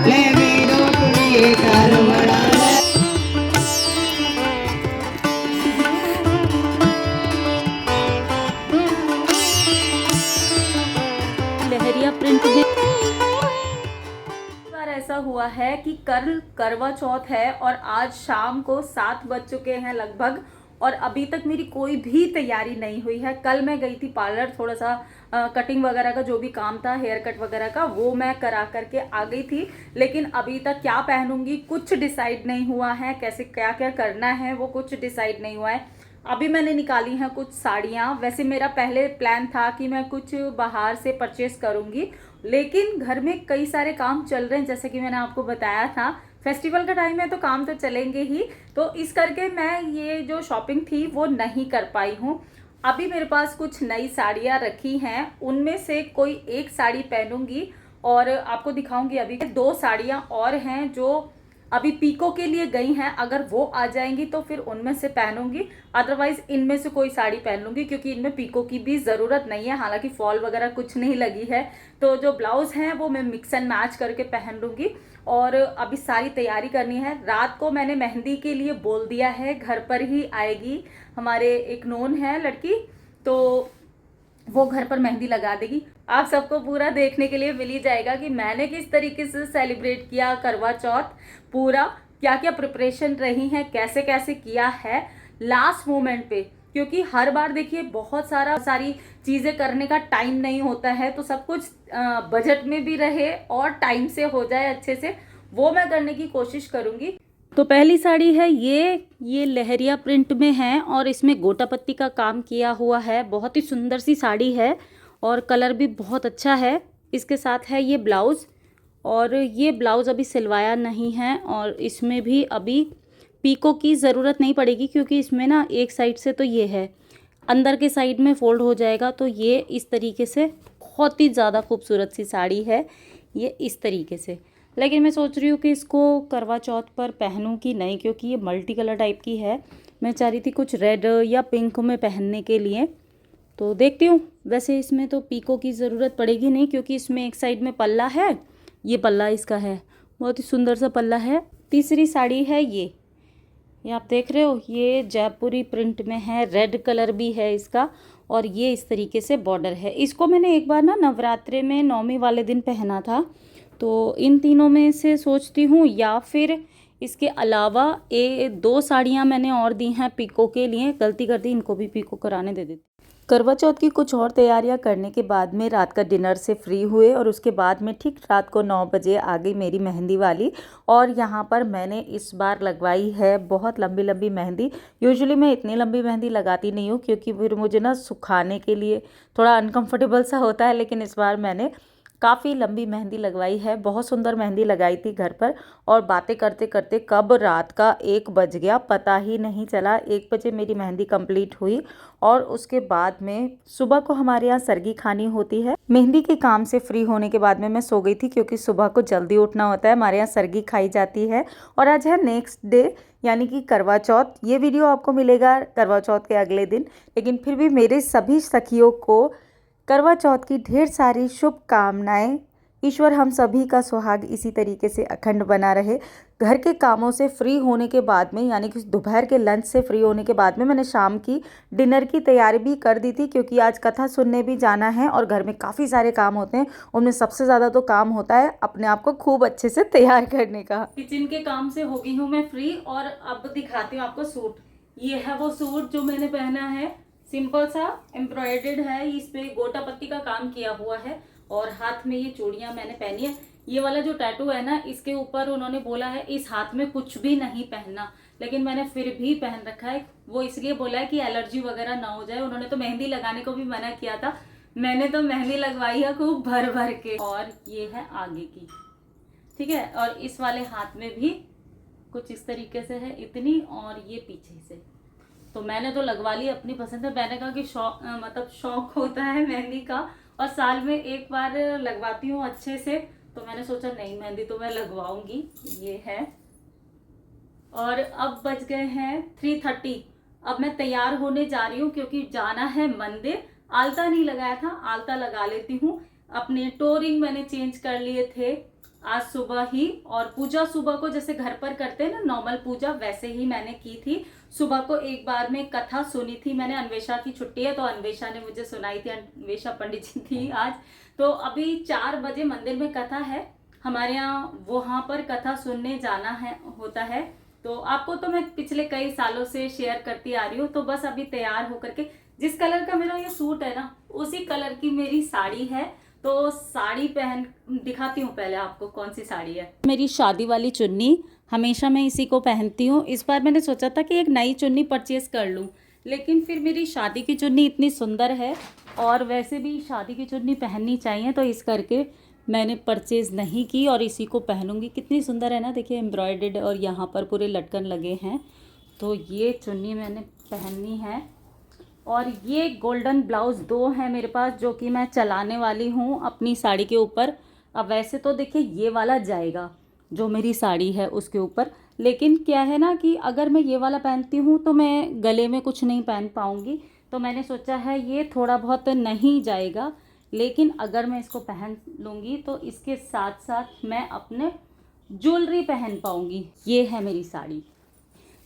ले वीरो कुड़ी करवड़ा लहरिया प्रिंट में बार ऐसा हुआ है कि कल करवा चौथ है और आज शाम को 7 बज चुके हैं लगभग, और अभी तक मेरी कोई भी तैयारी नहीं हुई है। कल मैं गई थी पार्लर, थोड़ा सा कटिंग वगैरह का जो भी काम था, हेयर कट वगैरह का, वो मैं करा करके आ गई थी। लेकिन अभी तक क्या पहनूंगी कुछ डिसाइड नहीं हुआ है, कैसे क्या क्या करना है वो कुछ डिसाइड नहीं हुआ है। अभी मैंने निकाली हैं कुछ साड़ियाँ। वैसे मेरा पहले प्लान था कि मैं कुछ बाहर से परचेस करूँगी, लेकिन घर में कई सारे काम चल रहे हैं, जैसे कि मैंने आपको बताया था फेस्टिवल का टाइम है तो काम तो चलेंगे ही, तो इस करके मैं ये जो शॉपिंग थी वो नहीं कर पाई हूँ। अभी मेरे पास कुछ नई साड़ियाँ रखी हैं, उनमें से कोई एक साड़ी पहनूंगी और आपको दिखाऊंगी। अभी 2 साड़ियाँ और हैं जो अभी पीको के लिए गई हैं, अगर वो आ जाएंगी तो फिर उनमें से पहनूंगी, अदरवाइज इनमें से कोई साड़ी पहन लूंगी, क्योंकि इनमें पीको की भी ज़रूरत नहीं है। हालांकि फॉल वगैरह कुछ नहीं लगी है, तो जो ब्लाउज हैं वो मैं मिक्स एंड मैच करके पहन लूंगी। और अभी सारी तैयारी करनी है। रात को मैंने मेहंदी के लिए बोल दिया है, घर पर ही आएगी, हमारे एक नोन है लड़की, तो वो घर पर मेहंदी लगा देगी। आप सबको पूरा देखने के लिए मिल ही जाएगा कि मैंने किस तरीके से सेलिब्रेट किया करवा चौथ, पूरा क्या क्या प्रिपरेशन रही है, कैसे कैसे किया है लास्ट मोमेंट पे। क्योंकि हर बार देखिए बहुत सारी चीज़ें करने का टाइम नहीं होता है, तो सब कुछ बजट में भी रहे और टाइम से हो जाए अच्छे से, वो मैं करने की कोशिश करूँगी। तो पहली साड़ी है ये लहरिया प्रिंट में है और इसमें गोटा पत्ती का काम किया हुआ है। बहुत ही सुंदर सी साड़ी है और कलर भी बहुत अच्छा है। इसके साथ है ये ब्लाउज़, और ये ब्लाउज़ अभी सिलवाया नहीं है, और इसमें भी अभी पीको की ज़रूरत नहीं पड़ेगी, क्योंकि इसमें ना एक साइड से तो ये है, अंदर के साइड में फोल्ड हो जाएगा। तो ये इस तरीके से बहुत ही ज़्यादा खूबसूरत सी साड़ी है ये इस तरीके से। लेकिन मैं सोच रही हूँ कि इसको करवा चौथ पर पहनूँ कि नहीं, क्योंकि ये मल्टी कलर टाइप की है। मैं चाह रही थी कुछ रेड या पिंक में पहनने के लिए, तो देखती हूँ। वैसे इसमें तो पीको की ज़रूरत पड़ेगी नहीं, क्योंकि इसमें एक साइड में पल्ला है, ये पल्ला इसका है, बहुत ही सुंदर सा पल्ला है। तीसरी साड़ी है ये आप देख रहे हो, ये जयपुरी प्रिंट में है, रेड कलर भी है इसका, और ये इस तरीके से बॉर्डर है। इसको मैंने एक बार ना नवरात्रे में 9वीं वाले दिन पहना था, तो इन तीनों में से सोचती हूँ, या फिर इसके अलावा 2 साड़ियाँ मैंने और दी हैं पीको के लिए, गलती कर दी, इनको भी पीको कराने दे देती। करवा चौथ की कुछ और तैयारियां करने के बाद में रात का डिनर से फ्री हुए, और उसके बाद में ठीक रात को 9 बजे आ गई मेरी मेहंदी वाली। और यहाँ पर मैंने इस बार लगवाई है बहुत लंबी लंबी मेहंदी। यूजुअली मैं इतनी लंबी मेहंदी लगाती नहीं हूँ, क्योंकि फिर मुझे ना सुखाने के लिए थोड़ा अनकम्फर्टेबल सा होता है, लेकिन इस बार मैंने काफ़ी लंबी मेहंदी लगवाई है। बहुत सुंदर मेहंदी लगाई थी घर पर, और बातें करते करते कब रात का 1 बज गया पता ही नहीं चला। 1 बजे मेरी मेहंदी कंप्लीट हुई, और उसके बाद में सुबह को हमारे यहाँ सरगी खानी होती है। मेहंदी के काम से फ्री होने के बाद में मैं सो गई थी, क्योंकि सुबह को जल्दी उठना होता है, हमारे यहाँ सरगी खाई जाती है। और आज है नेक्स्ट डे, यानी कि करवा चौथ। ये वीडियो आपको मिलेगा करवा चौथ के अगले दिन, लेकिन फिर भी मेरे सभी सखियों को करवा चौथ की ढेर सारी शुभकामनाएं। ईश्वर हम सभी का सुहाग इसी तरीके से अखंड बना रहे। घर के कामों से फ्री होने के बाद में, यानी कि दोपहर के लंच से फ्री होने के बाद में, मैंने शाम की डिनर की तैयारी भी कर दी थी, क्योंकि आज कथा सुनने भी जाना है और घर में काफ़ी सारे काम होते हैं। उनमें सबसे ज़्यादा तो काम होता है अपने आप को खूब अच्छे से तैयार करने का। किचन के काम से हो गई हूँ मैं फ्री, और अब दिखाती हूँ आपको सूट। ये है वो सूट जो मैंने पहना है, सिंपल सा एम्ब्रॉयडर्ड है, इस पे गोटा पत्ती का काम किया हुआ है, और हाथ में ये चूड़ियां मैंने पहनी है। ये वाला जो टैटू है ना, इसके ऊपर उन्होंने बोला है इस हाथ में कुछ भी नहीं पहनना, लेकिन मैंने फिर भी पहन रखा है। वो इसलिए बोला है कि एलर्जी वगैरह ना हो जाए। उन्होंने तो मेहंदी लगाने को भी मना किया था, मैंने तो मेहंदी लगवाई है खूब भर भर के। और ये है आगे की, ठीक है, और इस वाले हाथ में भी कुछ इस तरीके से है इतनी, और ये पीछे से। तो मैंने तो लगवा ली अपनी पसंद है। मैंने कहा कि शौक होता है मेहंदी का, और साल में एक बार लगवाती हूँ अच्छे से, तो मैंने सोचा नहीं, मेहंदी तो मैं लगवाऊंगी। ये है, और अब बज गए हैं 3:30। अब मैं तैयार होने जा रही हूँ, क्योंकि जाना है मंदिर। आलता नहीं लगाया था, आलता लगा लेती हूँ। अपने टोरिंग मैंने चेंज कर लिए थे, आज सुबह ही। और पूजा सुबह को जैसे घर पर करते हैं ना नॉर्मल पूजा, वैसे ही मैंने की थी। सुबह को एक बार में कथा सुनी थी मैंने। अन्वेषा की छुट्टी है तो अन्वेषा ने मुझे सुनाई थी, अन्वेषा पंडित जी थी आज। तो अभी 4 बजे मंदिर में कथा है हमारे यहाँ, वहां पर कथा सुनने जाना है होता है। तो आपको तो मैं पिछले कई सालों से शेयर करती आ रही हूँ। तो बस अभी तैयार होकर के, जिस कलर का मेरा ये सूट है ना उसी कलर की मेरी साड़ी है। तो साड़ी पहन दिखाती हूँ पहले आपको कौन सी साड़ी है। मेरी शादी वाली चुन्नी, हमेशा मैं इसी को पहनती हूँ। इस बार मैंने सोचा था कि एक नई चुन्नी परचेज कर लूँ, लेकिन फिर मेरी शादी की चुन्नी इतनी सुंदर है और वैसे भी शादी की चुन्नी पहननी चाहिए, तो इस करके मैंने परचेज़ नहीं की और इसी को पहनूंगी। कितनी सुंदर है ना, देखिए एम्ब्रॉयडर्ड और यहाँ पर पूरे लटकन लगे हैं। तो ये चुन्नी मैंने पहननी है। और ये गोल्डन ब्लाउज़ 2 है मेरे पास जो कि मैं चलाने वाली हूँ अपनी साड़ी के ऊपर। अब वैसे तो देखिए ये वाला जाएगा जो मेरी साड़ी है उसके ऊपर, लेकिन क्या है ना कि अगर मैं ये वाला पहनती हूँ तो मैं गले में कुछ नहीं पहन पाऊँगी। तो मैंने सोचा है ये थोड़ा बहुत नहीं जाएगा, लेकिन अगर मैं इसको पहन लूँगी तो इसके साथ साथ मैं अपने ज्वेलरी पहन पाऊँगी। ये है मेरी साड़ी।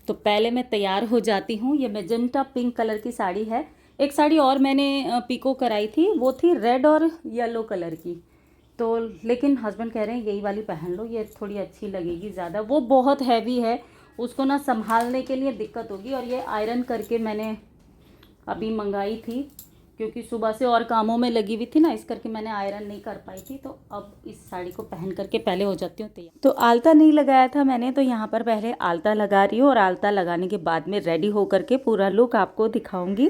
तो पहले मैं तैयार हो जाती हूँ। ये मैजेंटा पिंक कलर की साड़ी है। एक साड़ी और मैंने पिको कराई थी, वो थी रेड और येलो कलर की। तो लेकिन हस्बैंड कह रहे हैं यही वाली पहन लो, ये थोड़ी अच्छी लगेगी ज़्यादा। वो बहुत हैवी है, उसको ना संभालने के लिए दिक्कत होगी। और ये आयरन करके मैंने अभी मंगाई थी, क्योंकि सुबह से और कामों में लगी हुई थी ना, इस करके मैंने आयरन नहीं कर पाई थी। तो अब इस साड़ी को पहन करके पहले हो जाती हूँ तैयार। तो आलता नहीं लगाया था मैंने, तो यहाँ पर पहले आलता लगा रही हूँ और आलता लगाने के बाद में रेडी होकर के पूरा लुक आपको दिखाऊंगी।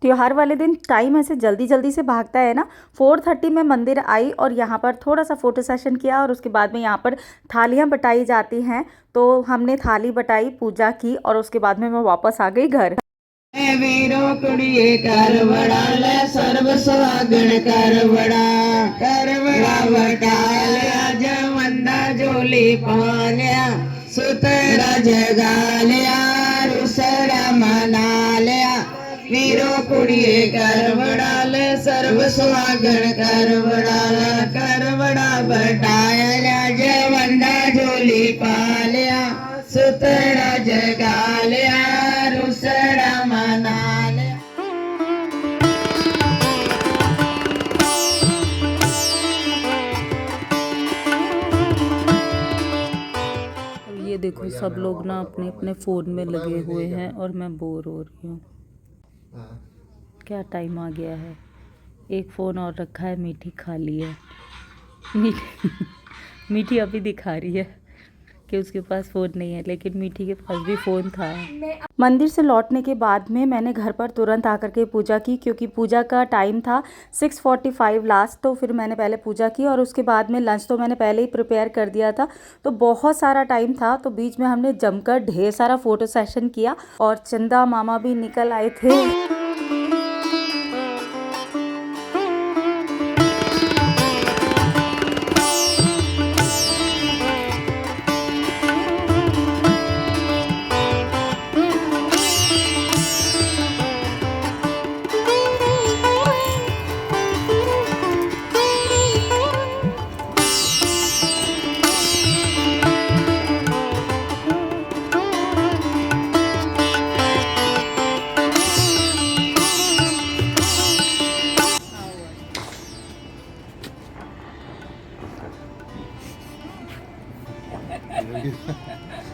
त्योहार वाले दिन टाइम ऐसे जल्दी जल्दी से भागता है ना। 4:30 में मंदिर आई और यहाँ पर थोड़ा सा फ़ोटो सेशन किया और उसके बाद में यहाँ पर थालियाँ बटाई जाती हैं। तो हमने थाली बटाई, पूजा की और उसके बाद में मैं वापस आ गई घर। वीरो कुड़िए करवड़ा ले सर्व सुहागण करवड़ा वटाल्या जवंदा जोली पाल्या सुतरा जगाल्या रुसरा मनाल्या वीरो कुड़िए करवड़ा ले सर्व सुहागण करवड़ा बटाया जवंदा झोली पाल्या सुतरा जगाल्या रुसरा मनाल्या। ये देखो सब लोग ना अपने अपने फ़ोन में लगे हुए हैं और मैं बोर हो रही हूँ। क्या टाइम आ गया है, एक फ़ोन और रखा है, मीठी खा ली है। मीठी अभी दिखा रही है कि उसके पास फ़ोन नहीं है, लेकिन मीठी के पास भी फ़ोन था। मंदिर से लौटने के बाद में मैंने घर पर तुरंत आकर के पूजा की, क्योंकि पूजा का टाइम था 6:45 लास्ट। तो फिर मैंने पहले पूजा की और उसके बाद में लंच तो मैंने पहले ही प्रिपेयर कर दिया था। तो बहुत सारा टाइम था, तो बीच में हमने जमकर ढेर सारा फ़ोटो सेशन किया और चंदा मामा भी निकल आए थे।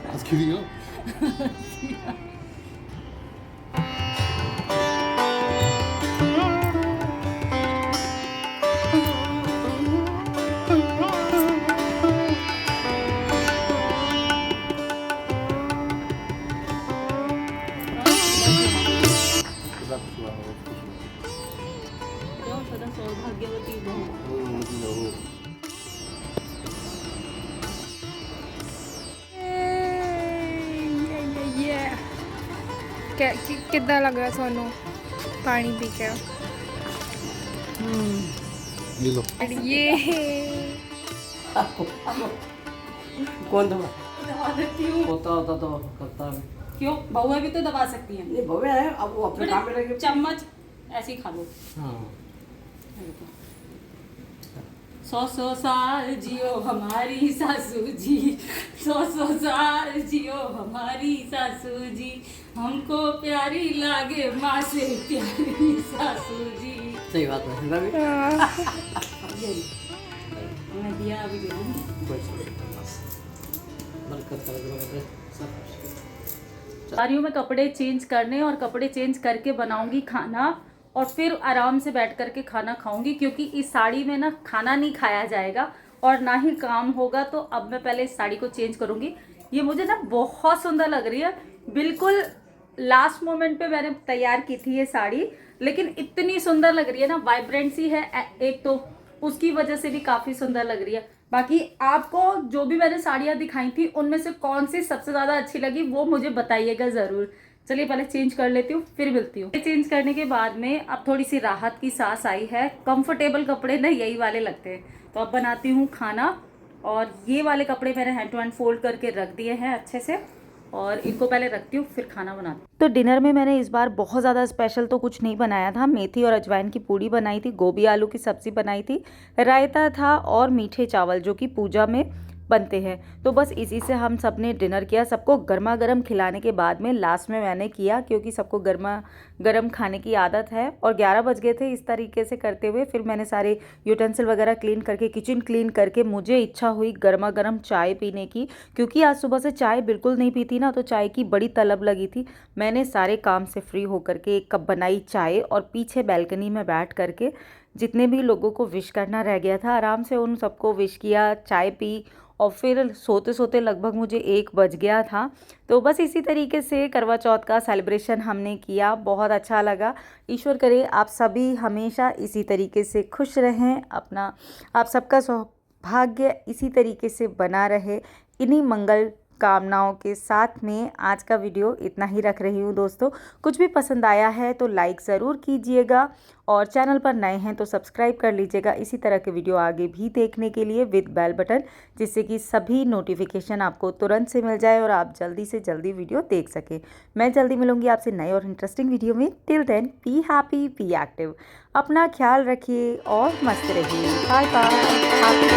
Was kidding you? सौभाग्यवती बहू। ਕਿੱਦਾਂ ਲੱਗ ਰਿਹਾ ਤੁਹਾਨੂੰ ਪਾਣੀ ਪੀ ਕੇ? ये लो। ये कौन दबा दबा देती हूँ। होता होता तो करता है। क्यों, बहुआ भी तो दबा सकती हैं। ये भव्य है, अब वो अपने काम में लगे। चम्मच ऐसे ही खा लो। हाँ 100 साल जियो हमारी सासू जी, 100 साल जियो हमारी सासू जी, हमको प्यारी लागे माँ से प्यारी सासू जी। सही बात है रवि। यही मैं दिया अभी दे दूँगी। बरकत कर सब। आ रही हूँ मैं कपड़े चेंज करने, और कपड़े चेंज करके बनाऊंगी खाना, और फिर आराम से बैठ करके खाना खाऊंगी, क्योंकि इस साड़ी में ना खाना नहीं खाया जाएगा और ना ही काम होगा। तो अब मैं पहले इस साड़ी को चेंज करूंगी। ये मुझे ना बहुत सुंदर लग रही है, बिल्कुल लास्ट मोमेंट पे मैंने तैयार की थी ये साड़ी, लेकिन इतनी सुंदर लग रही है ना, वाइब्रेंट सी है एक तो, उसकी वजह से भी काफ़ी सुंदर लग रही है। बाकी आपको जो भी मैंने साड़ियाँ दिखाई थी उनमें से कौन सी सबसे ज़्यादा अच्छी लगी वो मुझे बताइएगा ज़रूर। चलिए पहले चेंज कर लेती हूँ, फिर मिलती हूँ। चेंज करने के बाद में अब थोड़ी सी राहत की सांस आई है। कंफर्टेबल कपड़े ना यही वाले लगते हैं। तो अब बनाती हूँ खाना, और ये वाले कपड़े मैंने हैंड टू हैंड फोल्ड करके रख दिए हैं अच्छे से, और इनको पहले रखती हूँ फिर खाना बनाती हूँ। तो डिनर में मैंने इस बार बहुत ज़्यादा स्पेशल तो कुछ नहीं बनाया था। मेथी और अजवाइन की पूड़ी बनाई थी, गोभी आलू की सब्ज़ी बनाई थी, रायता था और मीठे चावल जो कि पूजा में बनते हैं। तो बस इसी से हम सब ने डिनर किया। सबको गर्मा गर्म खिलाने के बाद में लास्ट में मैंने किया, क्योंकि सबको गर्मा गर्म खाने की आदत है। और 11 बज गए थे इस तरीके से करते हुए। फिर मैंने सारे यूटेंसिल वगैरह क्लीन करके, किचन क्लीन करके, मुझे इच्छा हुई गर्मा गर्म चाय पीने की, क्योंकि आज सुबह से चाय बिल्कुल नहीं पीती ना, तो चाय की बड़ी तलब लगी थी। मैंने सारे काम से फ्री होकर के 1 कप बनाई चाय, और पीछे बैल्कनी में बैठ करके जितने भी लोगों को विश करना रह गया था आराम से उन सबको विश किया, चाय पी, और फिर सोते सोते लगभग मुझे 1 बज गया था। तो बस इसी तरीके से करवा चौथ का सेलिब्रेशन हमने किया, बहुत अच्छा लगा। ईश्वर करे आप सभी हमेशा इसी तरीके से खुश रहें, अपना आप सबका सौभाग्य इसी तरीके से बना रहे। इन्हीं मंगल कामनाओं के साथ में आज का वीडियो इतना ही रख रही हूँ दोस्तों। कुछ भी पसंद आया है तो लाइक ज़रूर कीजिएगा, और चैनल पर नए हैं तो सब्सक्राइब कर लीजिएगा इसी तरह के वीडियो आगे भी देखने के लिए, विद बेल बटन, जिससे कि सभी नोटिफिकेशन आपको तुरंत से मिल जाए और आप जल्दी से जल्दी वीडियो देख सकें। मैं जल्दी मिलूंगी आपसे नए और इंटरेस्टिंग वीडियो में। Till then be happy, be active, अपना ख्याल रखिए और मस्त रहिए। Bye bye.